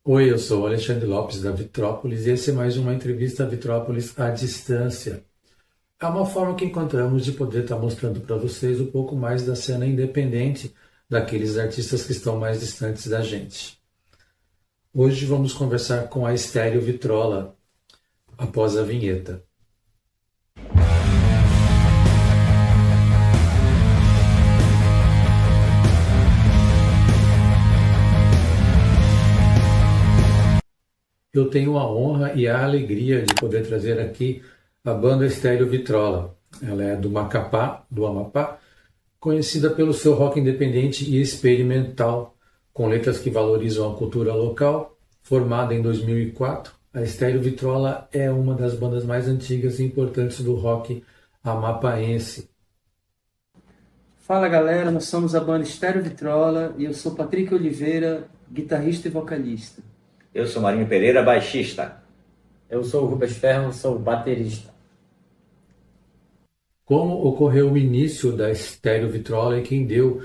Oi, eu sou o Alexandre Lopes da Vitrópolis e esse é mais uma entrevista Vitrópolis à distância. É uma forma que encontramos de poder estar mostrando para vocês um pouco mais da cena independente daqueles artistas que estão mais distantes da gente. Hoje vamos conversar com a Estéreo Vitrola após a vinheta. Eu tenho a honra e a alegria de poder trazer aqui a banda Estéreo Vitrola. Ela é do Macapá, do Amapá, conhecida pelo seu rock independente e experimental, com letras que valorizam a cultura local. Formada em 2004, a Estéreo Vitrola é uma das bandas mais antigas e importantes do rock amapaense. Fala galera, nós somos a banda Estéreo Vitrola e eu sou Patrick Oliveira, guitarrista e vocalista. Eu sou Marinho Pereira, baixista. Eu sou o Rubens Ferro, sou baterista. Como ocorreu o início da Estéreo Vitrola e quem deu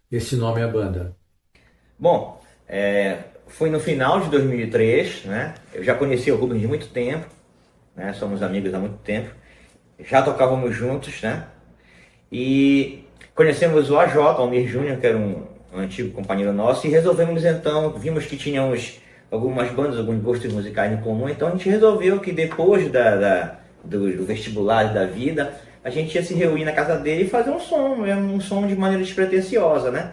esse nome à banda? Bom, foi no final de 2003, né? Eu já conhecia o Rubens de muito tempo, né? Somos amigos há muito tempo. Já tocávamos juntos, né? E conhecemos o AJ, Almir Júnior, que era um antigo companheiro nosso, e resolvemos então, vimos que tínhamos algumas bandas, alguns gostos musicais em comum, então a gente resolveu que depois do vestibular da vida, a gente ia se reunir na casa dele e fazer um som de maneira despretensiosa, né?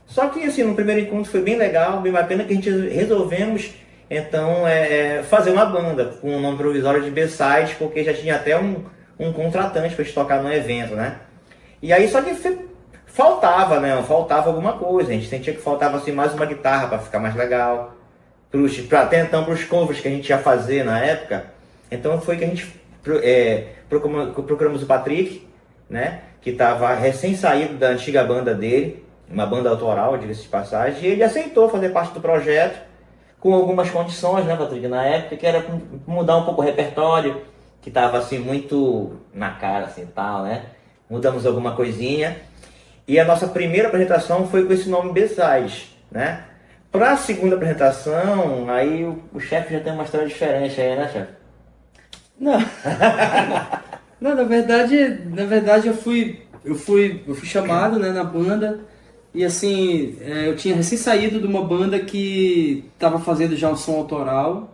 Só que assim, no primeiro encontro foi bem legal, bem bacana, que a gente resolvemos então fazer uma banda com o nome provisório de B-Side, porque já tinha até um contratante para a gente tocar no evento, né? E aí só que faltava, né? Faltava alguma coisa, a gente sentia que faltava assim, mais uma guitarra para ficar mais legal. Até então para os covers que a gente ia fazer na época. Então foi que a gente procuramos o Patrick, né? Que estava recém-saído da antiga banda dele, uma banda autoral, diga-se de passagem, e ele aceitou fazer parte do projeto com algumas condições, né, Patrick, na época, que era mudar um pouco o repertório, que estava assim muito na cara, assim, tal, né? Mudamos alguma coisinha. E a nossa primeira apresentação foi com esse nome B-Side, né? Para a segunda apresentação, aí o chefe já tem uma história diferente aí, né, chefe? Não, não, na verdade eu fui chamado, né, na banda e assim, eu tinha recém saído de uma banda que estava fazendo já um som autoral,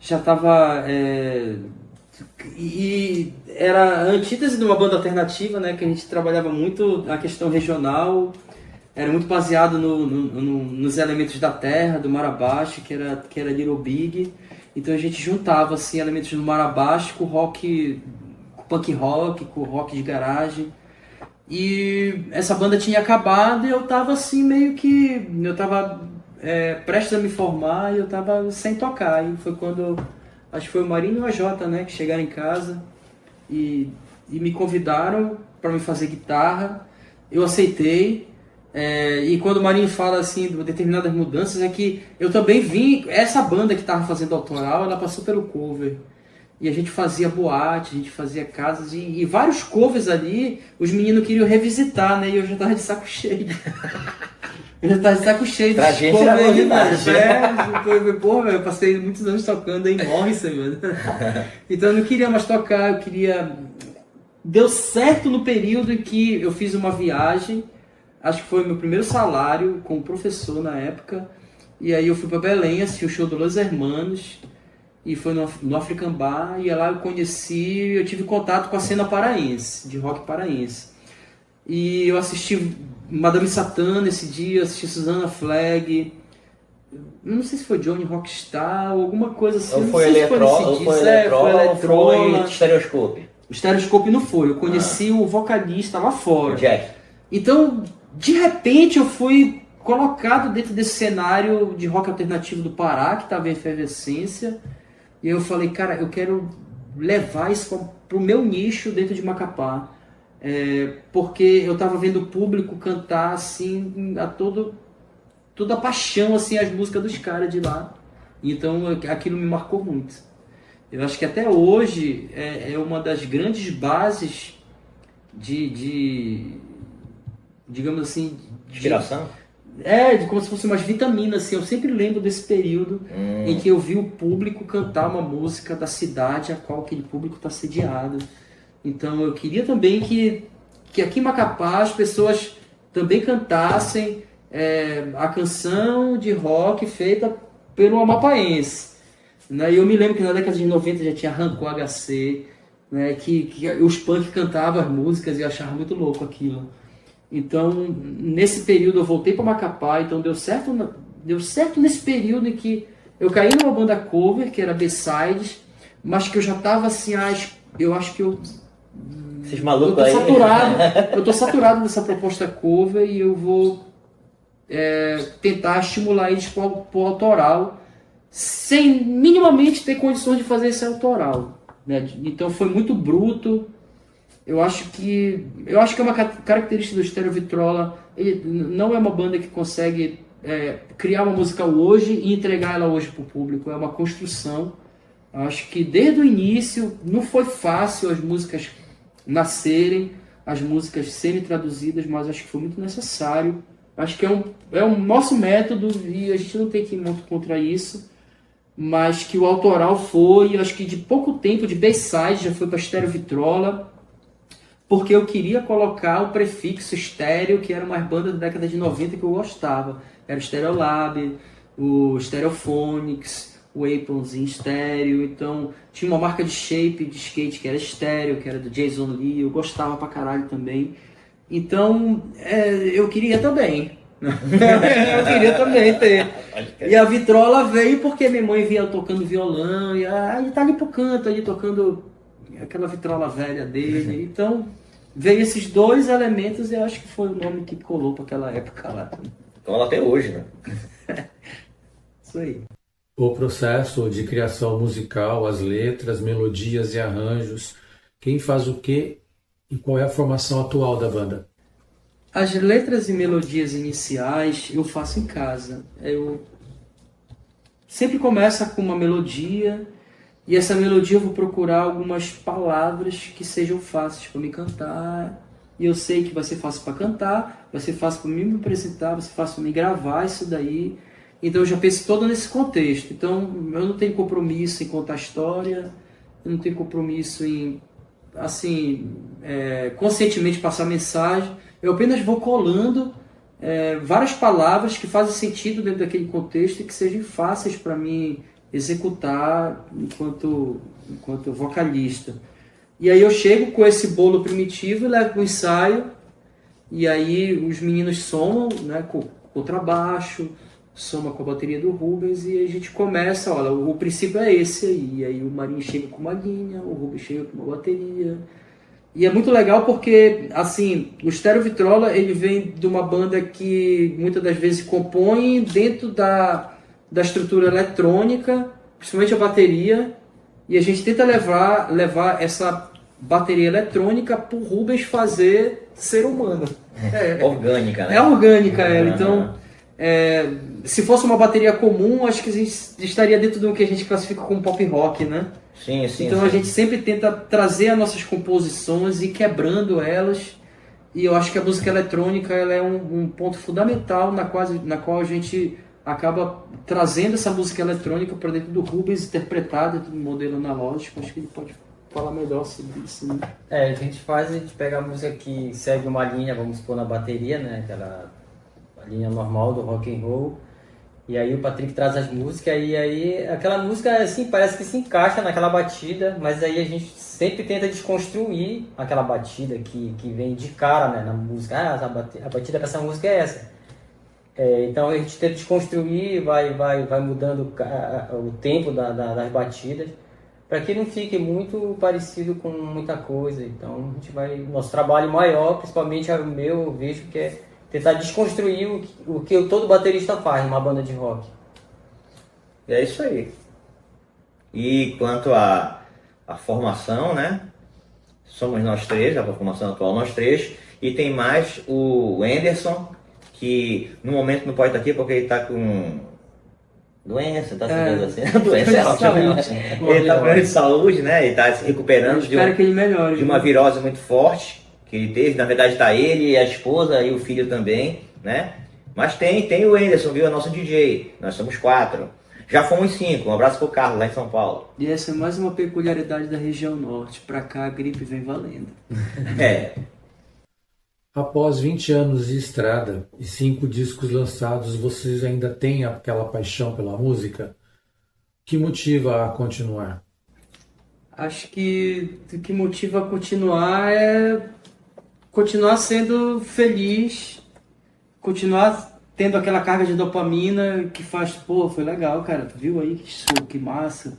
já estava e era a antítese de uma banda alternativa, né, que a gente trabalhava muito a questão regional. Era muito baseado nos elementos da terra, do mar abaixo, que era Little Big. Então a gente juntava assim, elementos do mar abaixo com rock, com punk rock, com rock de garagem. E essa banda tinha acabado e eu tava assim meio que... Eu tava prestes a me formar e eu tava sem tocar. E foi quando, acho que foi o Marinho e o AJ, né, que chegaram em casa e me convidaram para me fazer guitarra. Eu aceitei. E quando o Marinho fala assim de determinadas mudanças, é que eu também vi essa banda que estava fazendo autoral, ela passou pelo cover. E a gente fazia boate, a gente fazia casas e vários covers ali, os meninos queriam revisitar, né? E eu já tava de saco cheio. Eu já tava de saco cheio Pra de gente era novidade. Porra, eu passei muitos anos tocando em Morrison, mano. Então eu não queria mais tocar, eu queria... Deu certo no período em que eu fiz uma viagem. Acho que foi meu primeiro salário como professor na época. E aí eu fui para Belém, assisti o show do Los Hermanos. E foi no African Bar. E lá eu tive contato com a cena paraense, de rock paraense. E eu assisti Madame Satã nesse dia, assisti Susana Flag. Não sei se foi Johnny Rockstar ou alguma coisa assim. Ou foi Eletrola, ou foi Stereoscope. O Stereoscope não foi. Eu conheci o vocalista lá fora. O Jack. Então, de repente, eu fui colocado dentro desse cenário de rock alternativo do Pará, que estava em efervescência. E eu falei, cara, eu quero levar isso para o meu nicho dentro de Macapá. Porque eu estava vendo o público cantar assim, toda a paixão, assim, as músicas dos caras de lá. Então, aquilo me marcou muito. Eu acho que até hoje é uma das grandes bases digamos assim... Inspiração? como se fosse umas vitaminas, assim. Eu sempre lembro desse período em que eu vi o público cantar uma música da cidade a qual aquele público está sediado. Então eu queria também que aqui em Macapá as pessoas também cantassem a canção de rock feita pelo amapaense. Né? E eu me lembro que na década de 90 já tinha Rancor HC, né? que os punk cantavam as músicas e eu achava muito louco aquilo. Então, nesse período eu voltei para Macapá, então deu certo nesse período em que eu caí numa banda cover, que era B-Sides, mas que eu já estava assim, eu acho que Esses malucos aí. Eu tô saturado dessa proposta cover e eu vou tentar estimular eles pro autoral, sem minimamente ter condições de fazer esse autoral. Né? Então foi muito bruto. Eu acho que é uma característica do Estéreo Vitrola. Ele não é uma banda que consegue criar uma música hoje e entregar ela hoje para o público. É uma construção. Eu acho que desde o início não foi fácil as músicas nascerem, as músicas serem traduzidas, mas acho que foi muito necessário. Acho que é um nosso método e a gente não tem que ir muito contra isso. Mas que o autoral foi, acho que de pouco tempo, de B-Side, já foi para Estéreo Vitrola, porque eu queria colocar o prefixo estéreo, que era uma banda da década de 90 que eu gostava. Era o Stereolab, o Stereophonics, o Apronzinho estéreo. Então tinha uma marca de shape de skate que era estéreo, que era do Jason Lee, eu gostava pra caralho também. Então eu queria também. Eu queria também ter. E a vitrola veio porque minha mãe via tocando violão, e ele tá ali pro canto, ali tocando aquela vitrola velha dele. Então veio esses dois elementos e eu acho que foi o nome que colou para aquela época lá. Cola até hoje, né? Isso aí. O processo de criação musical, as letras, melodias e arranjos, quem faz o quê e qual é a formação atual da banda? As letras e melodias iniciais eu faço em casa. Eu sempre começo com uma melodia e essa melodia eu vou procurar algumas palavras que sejam fáceis para me cantar. E eu sei que vai ser fácil para cantar, vai ser fácil para me apresentar, vai ser fácil para me gravar isso daí. Então eu já penso todo nesse contexto. Então eu não tenho compromisso em contar história, eu não tenho compromisso em, assim, conscientemente passar mensagem. Eu apenas vou colando várias palavras que fazem sentido dentro daquele contexto e que sejam fáceis para mim executar enquanto vocalista. E aí eu chego com esse bolo primitivo e levo para o ensaio, e aí os meninos somam, né, com contrabaixo, soma com a bateria do Rubens e a gente começa, olha, o princípio é esse aí. E aí o Marinho chega com uma linha, o Rubens chega com uma bateria. E é muito legal porque, assim, o Estéreo Vitrola, ele vem de uma banda que muitas das vezes compõe dentro da estrutura eletrônica, principalmente a bateria, e a gente tenta levar essa bateria eletrônica para o Rubens fazer ser humano. Orgânica, né? É orgânica ela, então... se fosse uma bateria comum, acho que a gente estaria dentro do que a gente classifica como pop rock, né? Sim. Então a gente sempre tenta trazer as nossas composições e quebrando elas. E eu acho que a música eletrônica ela é um ponto fundamental na qual a gente acaba trazendo essa música eletrônica para dentro do Rubens, interpretada dentro do modelo analógico. Acho que ele pode falar melhor sobre isso, né? A gente pega a música que segue uma linha, vamos supor, na bateria, né? Aquela linha normal do rock and roll, e aí o Patrick traz as músicas e aí aquela música assim parece que se encaixa naquela batida, mas aí a gente sempre tenta desconstruir aquela batida que vem de cara, né, na música. A batida dessa música é essa. Então a gente tenta desconstruir, vai mudando o tempo das batidas para que não fique muito parecido com muita coisa. Então a gente nosso trabalho maior, principalmente o meu, eu vejo que é tentar desconstruir o que todo baterista faz numa banda de rock. É isso aí. E quanto à formação, né? Somos nós três, a formação atual nós três. E tem mais o Anderson, que no momento não pode estar aqui porque ele está com doença, tá se assim. Doença é ótimo, né? Ele está com problema de saúde, né? Ele está se recuperando que ele melhore, de uma virose muito forte que ele teve. Na verdade está ele, a esposa e o filho também, né? Mas tem o Anderson, viu? É nosso DJ. Nós somos 4. Já fomos 5. Um abraço pro Carlos, lá em São Paulo. E essa é mais uma peculiaridade da região norte. Pra cá a gripe vem valendo. É. Após 20 anos de estrada e 5 discos lançados, vocês ainda têm aquela paixão pela música? O que motiva a continuar? Acho que o que motiva a continuar é continuar sendo feliz, continuar tendo aquela carga de dopamina que faz, pô, foi legal, cara, tu viu aí que show, que massa,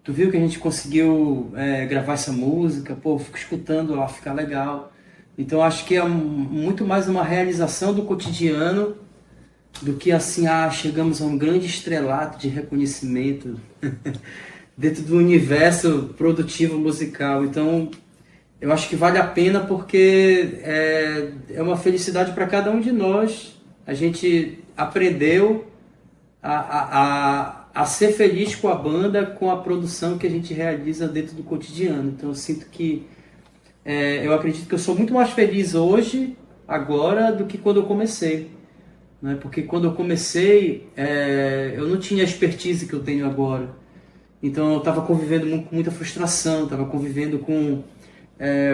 tu viu que a gente conseguiu gravar essa música, pô, fico escutando lá, fica legal. Então acho que é muito mais uma realização do cotidiano do que assim, chegamos a um grande estrelato de reconhecimento dentro do universo produtivo musical. Então eu acho que vale a pena porque é uma felicidade para cada um de nós. A gente aprendeu a ser feliz com a banda, com a produção que a gente realiza dentro do cotidiano. Então eu sinto que eu acredito que eu sou muito mais feliz hoje, agora, do que quando eu comecei. Né? Porque quando eu comecei, eu não tinha a expertise que eu tenho agora. Então eu estava convivendo com muita frustração, estava convivendo com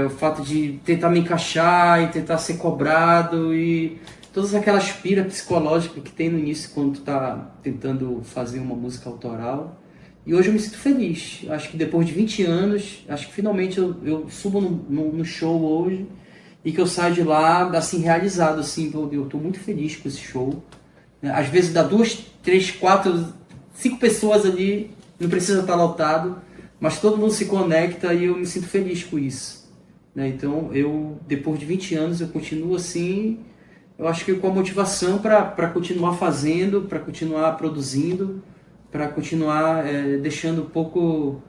o fato de tentar me encaixar e tentar ser cobrado e todas aquelas piras psicológicas que tem no início quando tu está tentando fazer uma música autoral. E hoje eu me sinto feliz. Acho que depois de 20 anos, acho que finalmente eu subo no show hoje e que eu saio de lá assim, realizado. Assim, eu estou muito feliz com esse show. Às vezes dá 2, 3, 4, 5 pessoas ali, não precisa estar lotado, mas todo mundo se conecta e eu me sinto feliz com isso. Então, depois de 20 anos, eu continuo assim, eu acho que com a motivação para continuar fazendo, para continuar produzindo, para continuar deixando um pouco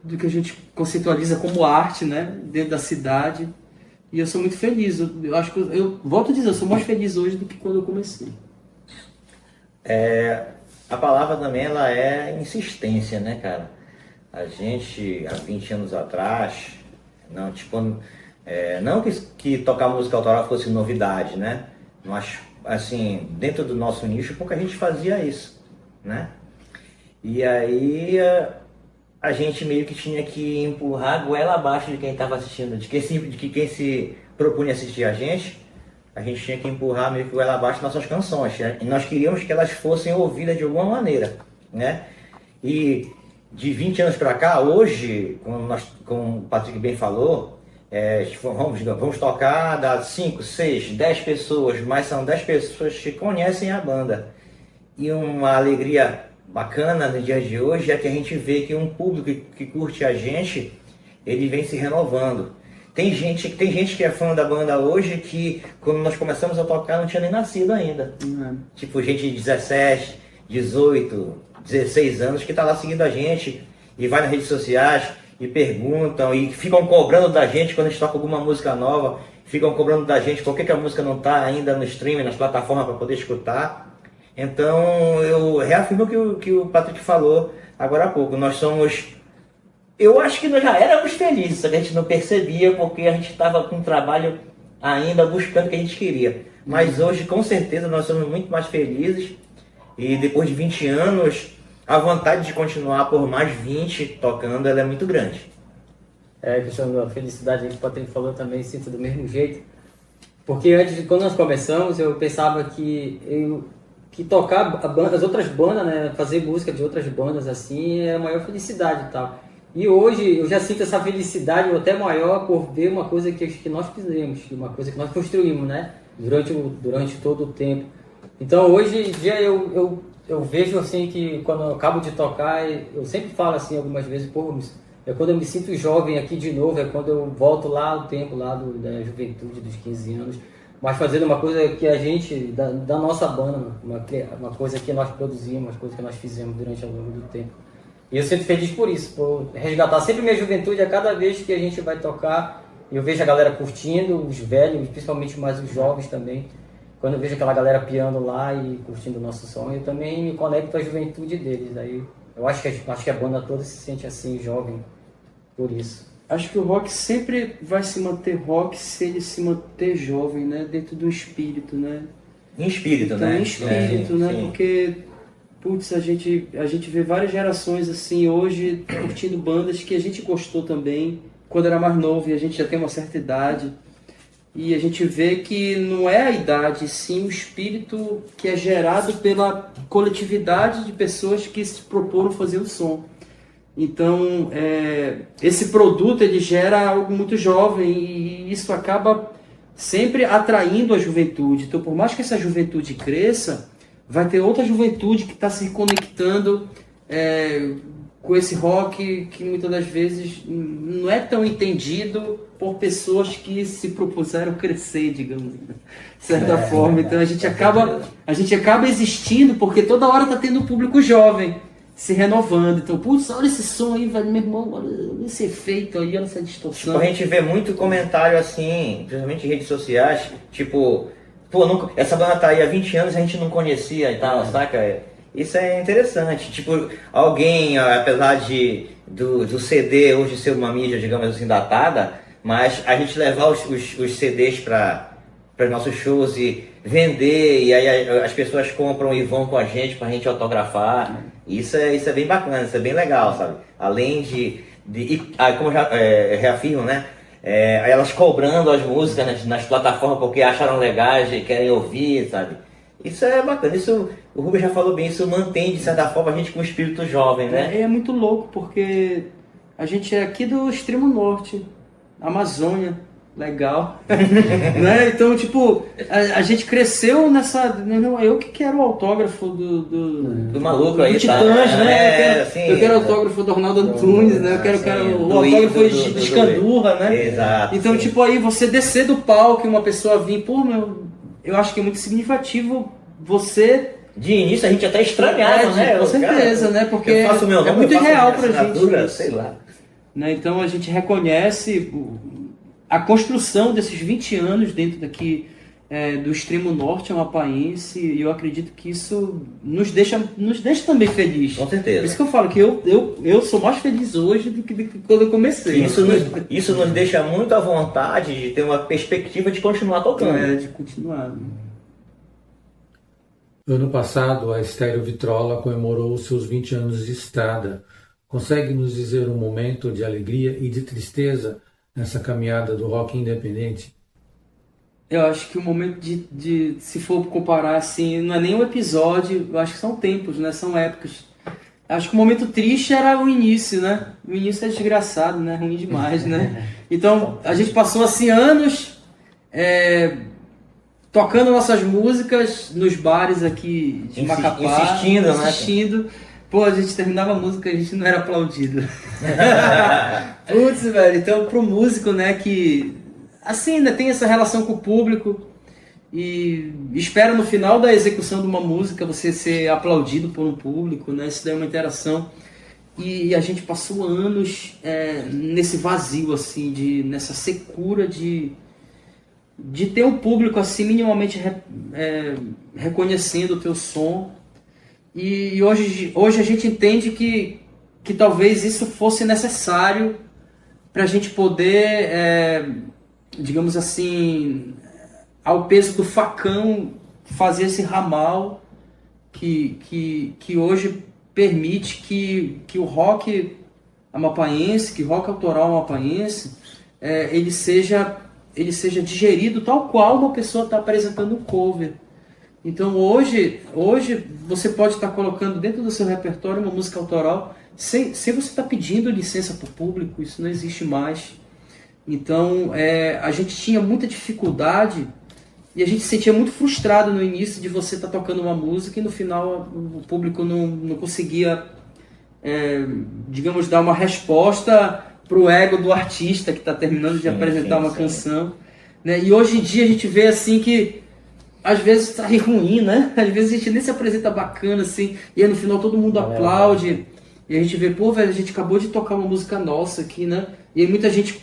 do que a gente conceitualiza como arte, né, dentro da cidade. E eu sou muito feliz. Eu acho que eu volto a dizer, eu sou mais feliz hoje do que quando eu comecei. A palavra também ela é insistência, né, cara? A gente, há 20 anos atrás, não que tocar música autoral fosse novidade, né? Mas, assim, dentro do nosso nicho, pouca gente fazia isso, né? E aí a gente meio que tinha que empurrar a goela abaixo de quem estava assistindo, de quem se propunha assistir a gente tinha que empurrar meio que goela abaixo nossas canções, né? E nós queríamos que elas fossem ouvidas de alguma maneira, né? E de 20 anos para cá, hoje, como o Patrick bem falou, vamos tocar, dá 5, 6, 10 pessoas, mas são 10 pessoas que conhecem a banda. E uma alegria bacana no dia de hoje é que a gente vê que um público que curte a gente, ele vem se renovando. Tem gente que é fã da banda hoje que, quando nós começamos a tocar, não tinha nem nascido ainda. Tipo, gente de 17, 18, 16 anos que tá lá seguindo a gente e vai nas redes sociais e perguntam e ficam cobrando da gente quando a gente toca alguma música nova, ficam cobrando da gente por que a música não tá ainda no streaming, nas plataformas para poder escutar. Então eu reafirmo o que o Patrick falou agora há pouco. Eu acho que nós já éramos felizes, só que a gente não percebia porque a gente estava com um trabalho ainda buscando o que a gente queria. Mas hoje, com certeza, nós somos muito mais felizes. E depois de 20 anos, a vontade de continuar por mais 20 tocando, ela é muito grande. A questão da felicidade que o Patrick falou também, sinto do mesmo jeito. Porque antes, quando nós começamos, eu pensava que tocar as outras bandas, né, fazer música de outras bandas assim, é a maior felicidade e tal. E hoje eu já sinto essa felicidade até maior por ver uma coisa que nós fizemos, uma coisa que nós construímos, né, durante todo o tempo. Então hoje em dia eu vejo assim que quando eu acabo de tocar, eu sempre falo assim algumas vezes, é quando eu me sinto jovem aqui de novo, é quando eu volto lá ao tempo lá da juventude, dos 15 anos, mas fazendo uma coisa que a gente, da nossa banda, uma coisa que nós produzimos, uma coisa que nós fizemos durante ao longo do tempo. E eu sinto feliz por isso, por resgatar sempre minha juventude a cada vez que a gente vai tocar. Eu vejo a galera curtindo, os velhos, principalmente mais os jovens também. Quando eu vejo aquela galera piando lá e curtindo o nosso som, eu também me conecto à juventude deles. Aí eu acho que a banda toda se sente assim, jovem, por isso. acho que o rock sempre vai se manter rock se ele se manter jovem, né? Dentro do espírito, né? Em espírito, Então, né? em espírito, né? Sim. Porque, putz, a gente vê várias gerações assim hoje curtindo bandas que a gente gostou também quando era mais novo e a gente já tem uma certa idade. E a gente vê que não é a idade, sim o espírito que é gerado pela coletividade de pessoas que se proporam fazer o som. Então, esse produto ele gera algo muito jovem e isso acaba sempre atraindo a juventude. Então, por mais que essa juventude cresça, vai ter outra juventude que está se conectando com esse rock que muitas das vezes não é tão entendido por pessoas que se propuseram crescer, digamos, de certa forma. Então a gente acaba existindo porque toda hora está tendo um público jovem se renovando. Então, putz, olha esse som aí, velho, meu irmão, olha esse efeito aí, olha essa distorção. Tipo, a gente vê muito comentário assim, principalmente em redes sociais, tipo, pô, essa banda tá aí há 20 anos e a gente não conhecia e tal, saca? Isso é interessante. Tipo, alguém, apesar do CD hoje ser uma mídia, digamos assim, datada, mas a gente levar os CDs para nossos shows e vender, e aí as pessoas compram e vão com a gente pra gente autografar. Isso é bem bacana, isso é bem legal, sabe? Além como já reafirmo, né? Elas cobrando as músicas nas plataformas porque acharam legais e querem ouvir, sabe? Isso é bacana, isso o Rubens já falou bem, isso mantém de certa forma a gente com um espírito jovem, né? É muito louco porque a gente é aqui do extremo norte, Amazônia, legal, né? Então, tipo, a gente cresceu nessa... Não, eu que quero o autógrafo do maluco aí, do Titãs, tá? né? Eu quero o assim, autógrafo do Arnaldo Antunes, né? Eu quero o autógrafo de Escandurra, né? Exato. Então, sim. tipo, aí você descer do palco e uma pessoa vir, pô, eu acho que é muito significativo você... De início a gente até estranhava, né? Com certeza, cara, né? Porque eu faço meu nome, é muito eu faço irreal minha pra gente. assinatura, sei lá. Né? Então a gente reconhece a construção desses 20 anos dentro daqui do extremo norte amapáense, e eu acredito que isso nos deixa também feliz. Com certeza. Por isso que eu falo que eu sou mais feliz hoje do que quando eu comecei. Isso nos deixa muito à vontade de ter uma perspectiva de continuar tocando. De continuar. Ano passado, a Estéreo Vitrola comemorou os seus 20 anos de estrada. Consegue nos dizer um momento de alegria e de tristeza nessa caminhada do rock independente? Eu acho que o momento de se for comparar assim, não é nem um episódio, eu acho que são tempos, né? São épocas. Acho que o momento triste era o início, né? O início é desgraçado, né? Ruim demais, né? Então, a gente passou assim anos tocando nossas músicas nos bares aqui de Macapá. Insistindo. Pô, a gente terminava a música e a gente não era aplaudido. Putz, velho. Então, pro músico, né, que assim, ainda tem essa relação com o público e espera no final da execução de uma música você ser aplaudido por um público, né? Isso daí é uma interação. E a gente passou anos nesse vazio, assim, nessa secura de ter um público assim minimamente reconhecendo o teu som. E hoje a gente entende que talvez isso fosse necessário para a gente poder, digamos assim, ao peso do facão, fazer esse ramal que hoje permite que o rock amapáense, que o rock autoral amapáense, ele seja digerido tal qual uma pessoa está apresentando um cover. Então hoje você pode estar colocando dentro do seu repertório uma música autoral sem você estar pedindo licença para o público, isso não existe mais. Então a gente tinha muita dificuldade e a gente se sentia muito frustrado no início de você estar tocando uma música e no final o público não conseguia, digamos, dar uma resposta para o ego do artista que está terminando de apresentar uma canção. Né? E hoje em dia a gente vê assim que às vezes sai ruim, né? Às vezes a gente nem se apresenta bacana, assim, e aí no final todo mundo aplaude, e a gente vê, pô, velho, a gente acabou de tocar uma música nossa aqui, né? E aí muita gente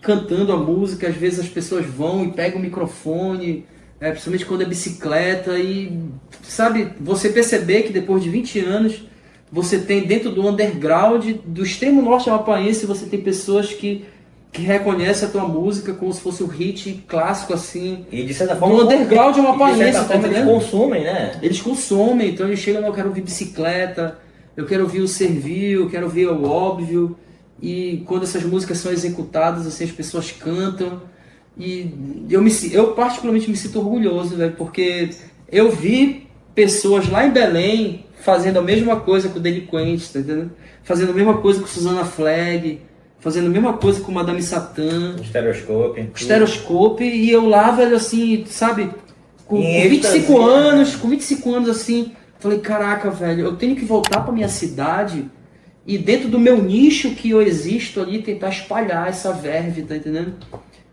cantando a música, às vezes as pessoas vão e pegam o microfone, principalmente quando é bicicleta, e, sabe, você perceber que depois de 20 anos, você tem dentro do underground, do extremo norte amapáense, você tem pessoas que que reconhece a tua música como se fosse um hit clássico, assim. E de certa No forma. underground é uma e de aparência, certa tá forma eles entendendo? consumem, né? Eles consomem, então eles chegam, eu quero ouvir bicicleta, eu quero ouvir o servil, eu quero ouvir o óbvio. E quando essas músicas são executadas, assim, as pessoas cantam. E eu particularmente me sinto orgulhoso, velho, porque eu vi pessoas lá em Belém fazendo a mesma coisa com o Delinquente, tá entendendo? Fazendo a mesma coisa com Susana Flag, fazendo a mesma coisa com Madame Satã, Stereoscope, e eu lá, velho, assim, sabe, com 25 anos, assim, falei, caraca, velho, eu tenho que voltar pra minha cidade e dentro do meu nicho que eu existo ali, tentar espalhar essa verve, tá entendendo?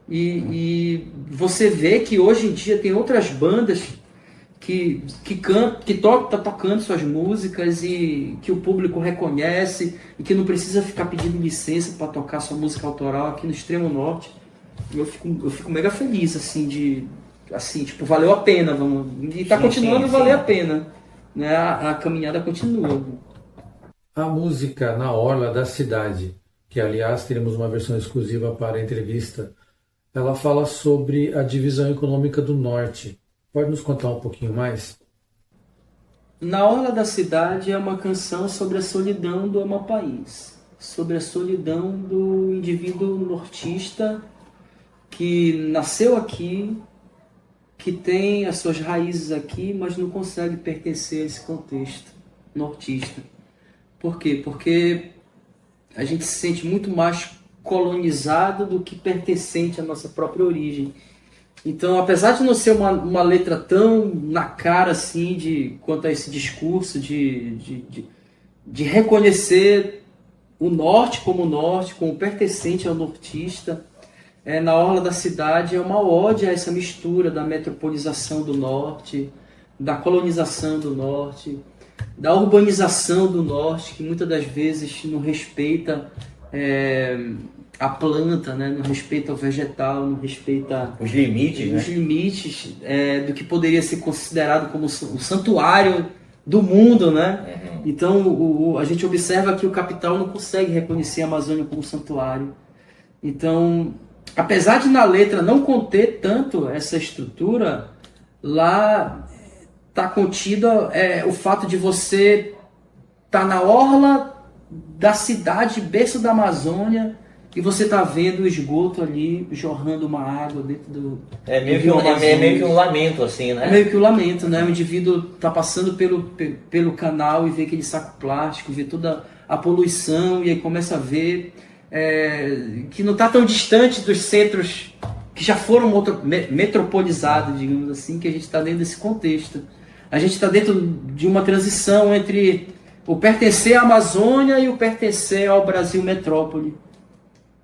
E você vê que hoje em dia tem outras bandas que tá tocando suas músicas e que o público reconhece e que não precisa ficar pedindo licença para tocar sua música autoral aqui no Extremo Norte. E eu fico mega feliz, assim, tipo, valeu a pena, e tá continuando a valer a pena, né? A caminhada continua. A música Na Orla da Cidade, que aliás teremos uma versão exclusiva para a entrevista, ela fala sobre a divisão econômica do Norte. Pode nos contar um pouquinho mais? Na Orla da Cidade é uma canção sobre a solidão do Amapaís, sobre a solidão do indivíduo nortista que nasceu aqui, que tem as suas raízes aqui, mas não consegue pertencer a esse contexto nortista. Por quê? Porque a gente se sente muito mais colonizado do que pertencente à nossa própria origem. Então, apesar de não ser uma letra tão na cara assim, quanto a esse discurso de reconhecer o norte, como pertencente ao nortista, Na Orla da Cidade é uma ode a essa mistura da metropolização do norte, da colonização do norte, da urbanização do norte, que muitas das vezes não respeita a planta, né? Não respeita o vegetal, não respeita os limites, do que poderia ser considerado como o santuário do mundo, né? Uhum. Então a gente observa que o capital não consegue reconhecer a Amazônia como santuário. Então, apesar de na letra não conter tanto essa estrutura, lá está contido o fato de você estar na orla da cidade, berço da Amazônia, e você tá vendo o esgoto ali jorrando uma água dentro do meio que um lamento, assim, né? É meio que um lamento, né? O indivíduo tá passando pelo canal e vê aquele saco plástico, vê toda a poluição, e aí começa a ver que não tá tão distante dos centros que já foram metropolizados, digamos assim, que a gente está dentro desse contexto. A gente está dentro de uma transição entre o pertencer à Amazônia e o pertencer ao Brasil metrópole.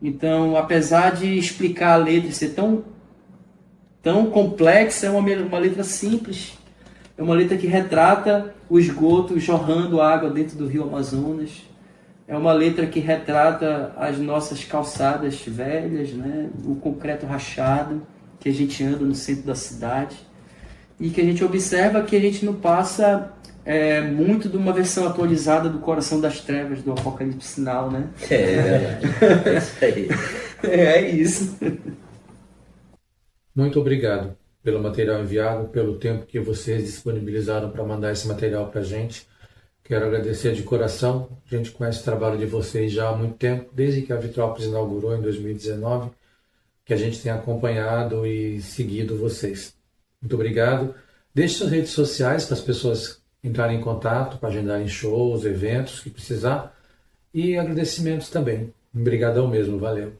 Então, apesar de explicar a letra e ser tão complexa, é uma letra simples. É uma letra que retrata o esgoto jorrando água dentro do rio Amazonas. É uma letra que retrata as nossas calçadas velhas, né? O concreto rachado que a gente anda no centro da cidade. E que a gente observa que a gente não passa muito de uma versão atualizada do Coração das Trevas, do Apocalipse Sinal, né? É isso aí. É isso. Muito obrigado pelo material enviado, pelo tempo que vocês disponibilizaram para mandar esse material para a gente. Quero agradecer de coração. A gente conhece o trabalho de vocês já há muito tempo, desde que a Vitrópolis inaugurou em 2019, que a gente tem acompanhado e seguido vocês. Muito obrigado. Deixe suas redes sociais para as pessoas entrarem em contato, para agendarem shows, eventos, que precisar. E agradecimentos também. Obrigadão mesmo, valeu.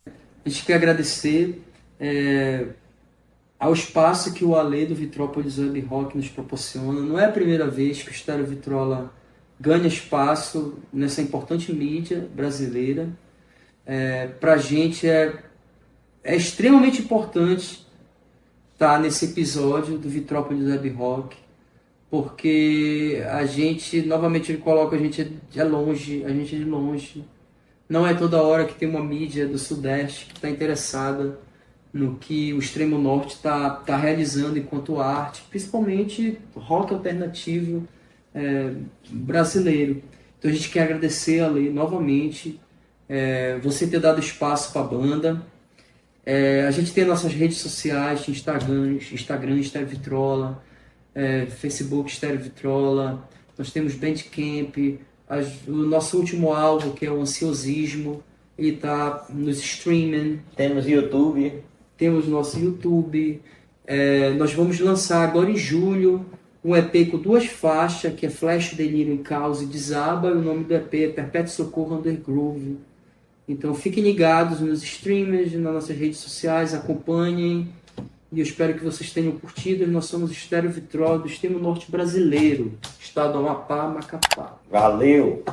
A gente quer agradecer ao espaço que o Alê do Vitrópolis Web Rock nos proporciona. Não é a primeira vez que o Estéreo Vitrola ganha espaço nessa importante mídia brasileira. Para a gente é extremamente importante estar nesse episódio do Vitrópolis Web Rock, porque a gente, novamente ele coloca, a gente é longe, a gente é de longe. Não é toda hora que tem uma mídia do Sudeste que está interessada no que o Extremo Norte está realizando enquanto arte, principalmente rock alternativo brasileiro. Então a gente quer agradecer a Lei novamente você ter dado espaço para a banda. A gente tem nossas redes sociais, Instagram Estéreo Vitrola, Facebook Estéreo Vitrola, nós temos Bandcamp, o nosso último álbum, que é o Ansiosismo, ele está nos streaming. Temos YouTube. Temos nosso YouTube. Nós vamos lançar agora em julho um EP com 2 faixas, que é Flash, Delírio e Caos e Desaba, e o nome do EP é Perpétuo Socorro Undergroove. Então fiquem ligados nos streamers, nas nossas redes sociais, acompanhem, e eu espero que vocês tenham curtido. Nós somos Estéreo Vitrola do extremo norte brasileiro, estado do Amapá, Macapá. Valeu!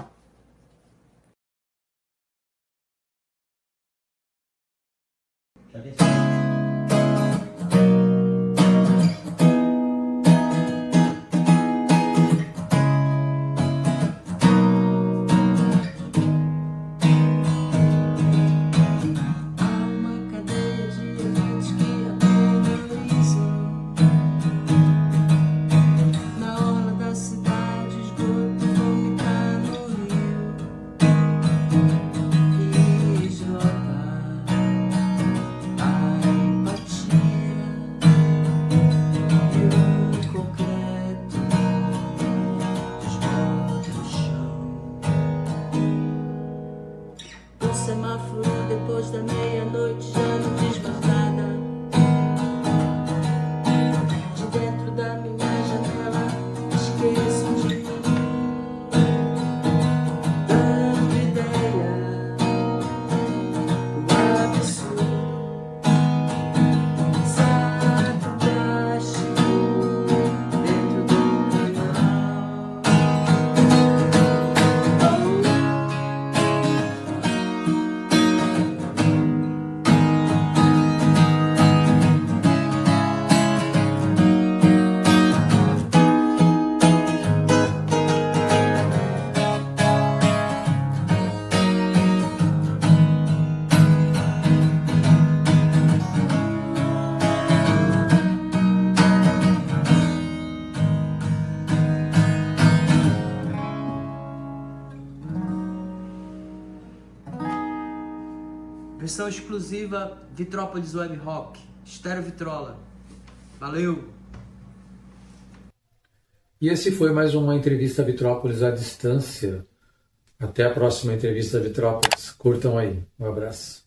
Semáforo depois da meia-noite já não diz mais nada. De dentro da minha janela esqueço de mim, dando ideia do absurdo, saco plástico dentro do canal. Versão exclusiva Vitrópolis Web Rock, Estéreo Vitrola. Valeu! E esse foi mais uma entrevista Vitrópolis à distância. Até a próxima entrevista Vitrópolis. Curtam aí. Um abraço.